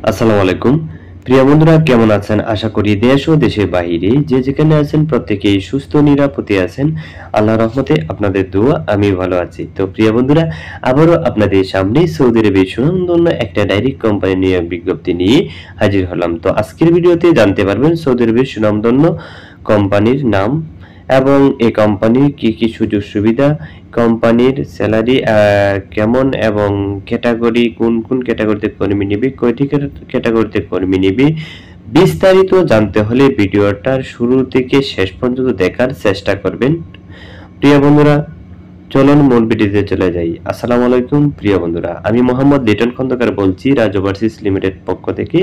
আসসালামু আলাইকুম প্রিয় বন্ধুরা, কেমন আছেন? আশা করি দেশ ও দেশের বাইরে যে যেখানে আছেন প্রত্যেকেই সুস্থ নিরাপদে আছেন। আল্লাহর রহমতে আপনাদের দোয়া আমি ভালো আছি। তো প্রিয় বন্ধুরা, আবারও আপনাদের সামনে সৌদি আরবের সুনামধন্য একটা ডাইরেক্ট কোম্পানি নিয়োগ বিজ্ঞপ্তি নিয়ে হাজির হলাম। তো আজকের ভিডিওতে জানতে পারবেন সৌদি আরবের সুনামধন্য কোম্পানির নাম এবং এই কোম্পানির কি কি সুযোগ সুবিধা, কোম্পানির স্যালারি কেমন এবং ক্যাটাগরি কোন কোন ক্যাটাগরিতে কর্মী নিবে, কয়টি ক্যাটাগরিতে কর্মী নিবে, বিস্তারিত জানতে হলে ভিডিওটার শুরু থেকে শেষ পর্যন্ত দেখার চেষ্টা করবেন। প্রিয় বন্ধুরা, চলুন মূল ভিডিওতে চলে যাই। আসসালামু আলাইকুম প্রিয় বন্ধুরা, আমি মোহাম্মদ লিটন খন্দকার বলছি রাজ ওভারসিজ লিমিটেড পক্ষ থেকে।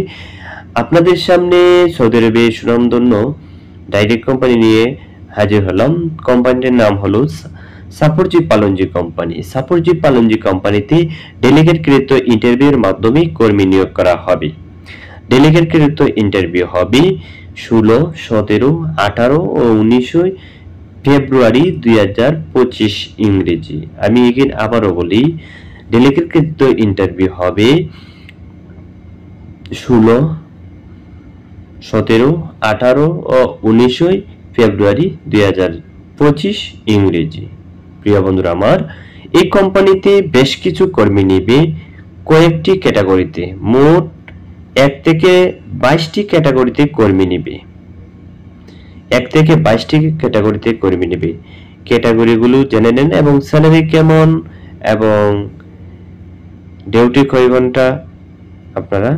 আপনাদের সামনে সৌদি আরবের সুনামধন্য ডাইরেক্ট কোম্পানি নিয়ে হাজির হলাম। কোম্পানিটির নাম হলো সাফরজি পালনজি কোম্পানি। সাফরজি পালনজি কোম্পানিতে ডেলিগেটকৃত ইন্টারভিউর মাধ্যমে কর্মী নিয়োগ করা হবে। ডেলিগেটকৃত ইন্টারভিউ হবে 16, 17, 18 ও 19 ফেব্রুয়ারি 2025 ইংরেজি। আমি এখানে আবারও বলি, ডেলিগেটকৃত ইন্টারভিউ হবে 16, 17, 18 ও 19 ফেব্রুয়ারি 2025 ইংরেজি। প্রিয় বন্ধুরা আমার, এই কোম্পানিতে বেশ কিছু কর্মী নিবে কয়েকটি ক্যাটাগরিতে। মোট 1 থেকে 22টি ক্যাটাগরিতে কর্মী নিবে। 1 থেকে 22টি ক্যাটাগরিতে কর্মী নিবে। ক্যাটাগরিগুলো জেনে নেন এবং স্যালারি কেমন এবং ডিউটি কয় ঘন্টা আপনারা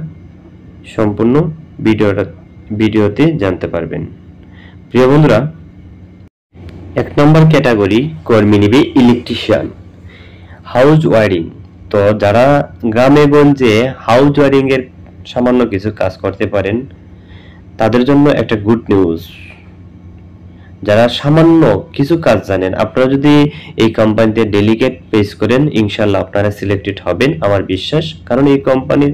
সম্পূর্ণ ভিডিওতে জানতে পারবেন। প্রিয় বন্ধুরা, 1 নম্বর ক্যাটাগরি কর্মী নিবে ইলেকট্রিশিয়ান, হাউস ওয়ারিং। তো যারা গ্রামে গঞ্জে হাউস ওয়ারিং এর সামান্য কিছু কাজ করতে পারেন তাদের জন্য একটা গুড নিউজ। যারা সামান্য কিছু কাজ জানেন, আপনারা যদি এই কোম্পানিতে ডেলিগেট পেশ করেন ইনশাআল্লাহ আপনারা সিলেক্টেড হবেন আমার বিশ্বাস। কারণ এই কোম্পানির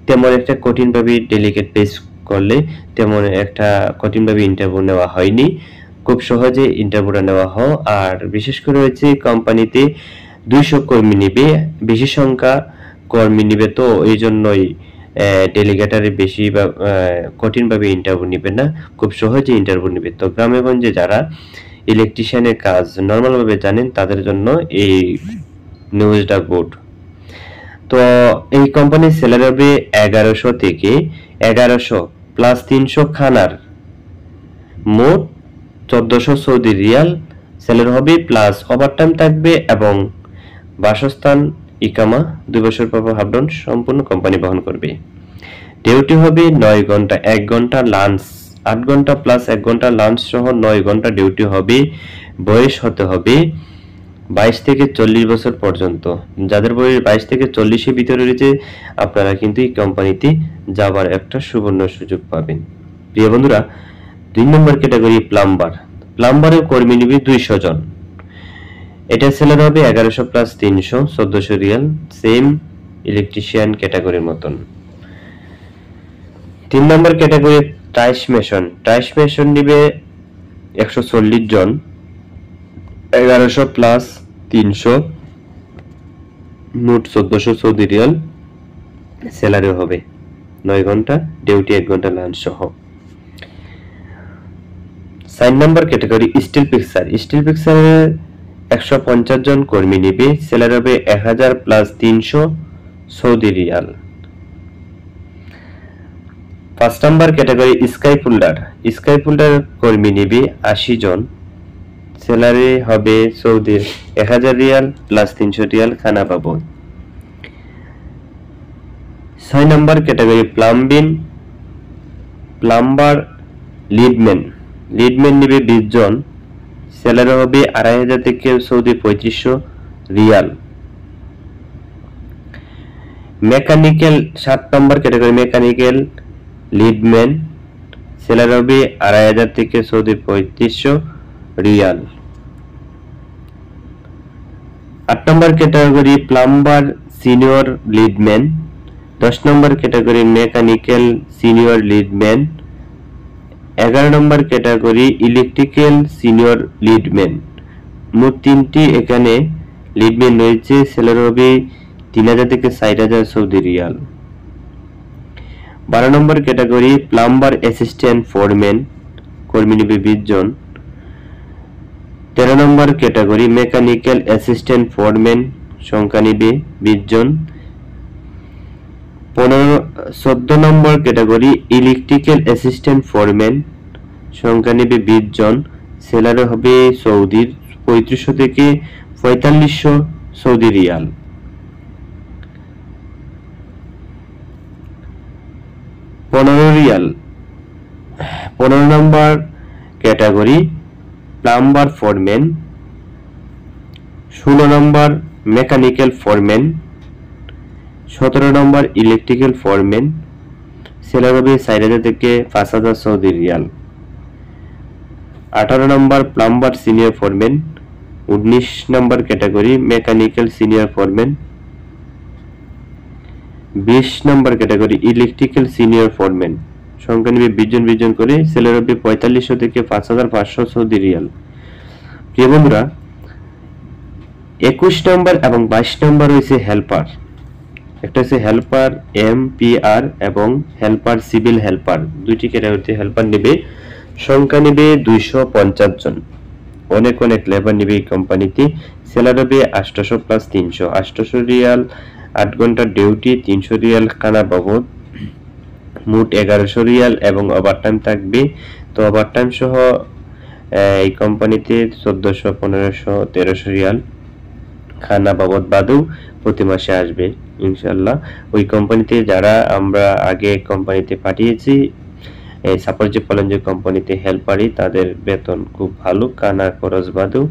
তেমন একটা কঠিনভাবে ডেলিগেট পেশ করলে তেমন একটা কঠিনভাবে ইন্টারভিউ নেওয়া হয়নি, খুব সহজে ইন্টারভিউটা নেওয়া হয়। আর বিশেষ করে হচ্ছে কোম্পানিতে 200 কর্মী নিবে, বেশি সংখ্যা কর্মী নিবে, তো এই জন্যই ডেলিগেটারে বেশি বা কঠিনভাবে ইন্টারভিউ নিবে না, খুব সহজে ইন্টারভিউ নিবে। তো গ্রামে গঞ্জে যারা ইলেকট্রিশিয়ানের কাজ নর্মালভাবে জানেন তাদের জন্য এই নিউজটা গুড। তো এই কোম্পানির স্যালারি হবে 1100 থেকে 1100 প্লাস 300 খানার, মোট 1400 সৌদি রিয়াল স্যালারি হবে, প্লাস ওভারটাইম থাকবে এবং বাসস্থান ইকামা 2 বছর পর হাফডাউন সম্পূর্ণ কোম্পানি বহন করবে। ডিউটি হবে 9 ঘন্টা, 1 ঘন্টা লাঞ্চ, 8 ঘন্টা প্লাস 1 ঘন্টা লাঞ্চ সহ 9 ঘন্টা ডিউটি হবে। বয়স হতে হবে 22 থেকে 40 বছর পর্যন্ত। যাদের বয়স 22 থেকে 40 এর ভিতরে রয়েছে আপনারা কিন্তু এই কোম্পানিতে যাবার একটা সুবর্ণ সুযোগ পাবেন। প্রিয় বন্ধুরা, 2 নম্বর ক্যাটাগরি প্লাম্বার। প্লাম্বারে কর্মী নিবে 200 জন। এটা স্যালারি হবে 1100 প্লাস 300 1400 রিয়াল, সেম ইলেকট্রিশিয়ান ক্যাটাগরির মতন। 3 নম্বর category tiles mason. Tiles mason নিবে 140 জন, 1100 প্লাস 300 মোট 1400 সৌদি রিয়াল স্যালারি হবে। 9 ঘন্টা ডিউটি, 1 ঘন্টা লাঞ্চ সহ। 4 নম্বর ক্যাটাগরি স্টিল পিকচার। স্টিল পিকচারে 150 জন কর্মী নিবে, স্যালারি হবে 1000 প্লাস 300 সৌদি রিয়াল। 5 নম্বর category scaffolder. Scaffolder কর্মী নিবে 80 জন, স্যালারি হবে সৌদি 1000 রিয়াল প্লাস 300 রিয়াল খানা বাবদ। 6 নম্বর category plumbing. Plumber leadman. Leadman নিবে 20 জন, স্যালারি হবে 2500 থেকে সৌদি 3500 রিয়াল। মেকানিক্যাল 7 নম্বর ক্যাটাগরি মেকানিক্যাল লিডম্যান, স্যালারি হবে 2500 থেকে সৌদি 3500 রিয়াল। 8 নম্বর ক্যাটাগরি প্লাম্বার সিনিয়র লিডম্যান। 10 নম্বর ক্যাটাগরি মেকানিক্যাল সিনিয়র লিডম্যান। 11 নম্বর ক্যাটাগরি ইলেকট্রিক্যাল সিনিয়র লিডম্যান। মোট 3টি এখানে লিডম্যান রয়েছে, স্যালারি হবে 3000 থেকে 60,000 সৌদি রিয়াল। 12 নম্বর ক্যাটাগরি প্লাম্বার অ্যাসিস্ট্যান্ট ফোরম্যান, কর্মী নিবে 20 জন। 13 নম্বর ক্যাটাগরি মেকানিক্যাল অ্যাসিস্ট্যান্ট ফোরম্যান, সংখ্যা নিবে 20 জন। 14 নম্বর ক্যাটাগরি ইলেকট্রিক্যাল অ্যাসিস্ট্যান্ট ফোরম্যান, সংখ্যা নিবে 20 জন। স্যালারি হবে সৌদির 3500 থেকে 4500 সৌদি রিয়াল। 15 নম্বর ক্যাটাগরি প্লাম্বার ফোরম্যান। 16 নম্বর মেকানিক্যাল ফোরম্যান। 17 নম্বর ইলেকট্রিক্যাল ফোরম্যান, স্যালারি হবে 4000 থেকে 5000 সৌদি রিয়াল। 18 নম্বর প্লাম্বার সিনিয়র ফোরম্যান। 19 নম্বর ক্যাটাগরি মেকানিক্যাল সিনিয়র ফোরম্যান। 20 নম্বর ক্যাটাগরি ইলেকট্রিক্যাল সিনিয়র ফোরম্যান, সংখ্যা নিবে 20 জন করে, স্যালারি হবে 4500 থেকে 5500 সৌদি রিয়াল। প্রিয় বন্ধুরা, 21 নম্বর এবং 22 নম্বর হইছে হেল্পার। একটা হচ্ছে হেল্পার MPR এবং হেল্পার সিভিল হেল্পার, দুইটি ক্যাটাগরিতে হেল্পার নেবে, সংখ্যা নেবে 250 জন। অনেক লেবার নেবে এই কোম্পানিতে। স্যালারি হবে 800 প্লাস 300, 800 রিয়াল 8 ঘন্টা ডিউটি, 300 রিয়াল খানা বাবদ, মোট 1100 রিয়াল এবং ওভারটাইম থাকবে। তো ওভারটাইম সহ এই কোম্পানিতে 1400, 1500, 1300 রিয়াল খানা বাবদ বাদেও প্রতি মাসে আসবে ইনশাআল্লাহ। ওই কোম্পানিতে যারা আমরা আগে কোম্পানিতে পাঠিয়েছি, সাপোজ যে বলেন যে কোম্পানিতে হেল্পারই, তাদের বেতন খুব ভালো, কানা খরচ বাদেও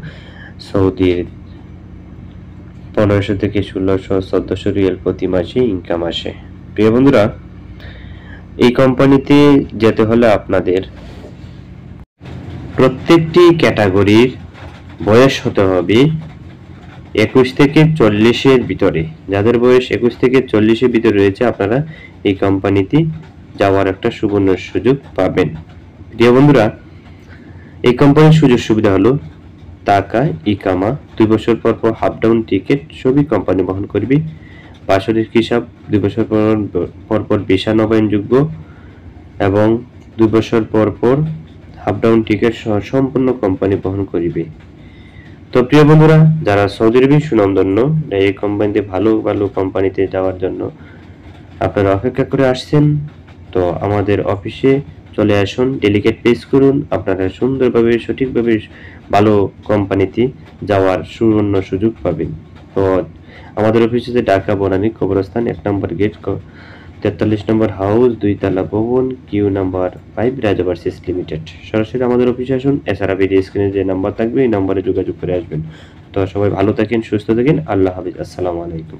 সৌদির 1500 থেকে 1600, 1400 রিয়াল প্রতি মাসে ইনকাম আসে। প্রিয় বন্ধুরা, এই কোম্পানিতে যেতে হলে আপনাদের প্রত্যেকটি ক্যাটাগরির বয়স হতে হবে 21 থেকে 40 এর ভিতরে। যাদের বয়স 21 থেকে 40 এর ভিতরে রয়েছে, আপনারা এই কোম্পানিতে যাওয়ার একটা সুবর্ণ সুযোগ পাবেন। প্রিয় বন্ধুরা, এই কোম্পানির সুযোগ সুবিধা হলো টাকা, ইকামা, 2 বছর পর পর হাফ ডাউন টিকিট সবই কোম্পানি বহন করবে। বাৎসরিক হিসাব, 2 বছর পর পর ভিসা নবায়নযোগ্য এবং 2 বছর পর পর হাফ ডাউন টিকিট সহ সম্পূর্ণ কোম্পানি বহন করিবে। তো প্রিয় বন্ধুরা, যারা সৌদি আরবে সুনামধন্য এই কোম্পানিতে ভালো কোম্পানিতে যাওয়ার জন্য আপনারা অপেক্ষা করে আসছেন, তো আমাদের অফিসে চলে আসুন, ডেলিগেট পেশ করুন, আপনারা সুন্দরভাবে সঠিকভাবে ভালো কোম্পানিতে যাওয়ার সুবর্ণ সুযোগ পাবেন। তো আমাদের অফিসে ঢাকা বনানী কবরস্থান 1 নম্বর গেট, 43 নম্বর হাউস, 2 তলা ভবন, কিউ নাম্বার 5, রাজ ওভারসিজ লিমিটেড। সরাসরি আমাদের অফিসে আসুন। এছাড়া ভিডিও স্ক্রিনে যে নাম্বার থাকবে এই নম্বরে যোগাযোগ করে আসবেন। তো সবাই ভালো থাকেন, সুস্থ থাকেন, আল্লাহ হাফেজ, আসসালামু আলাইকুম।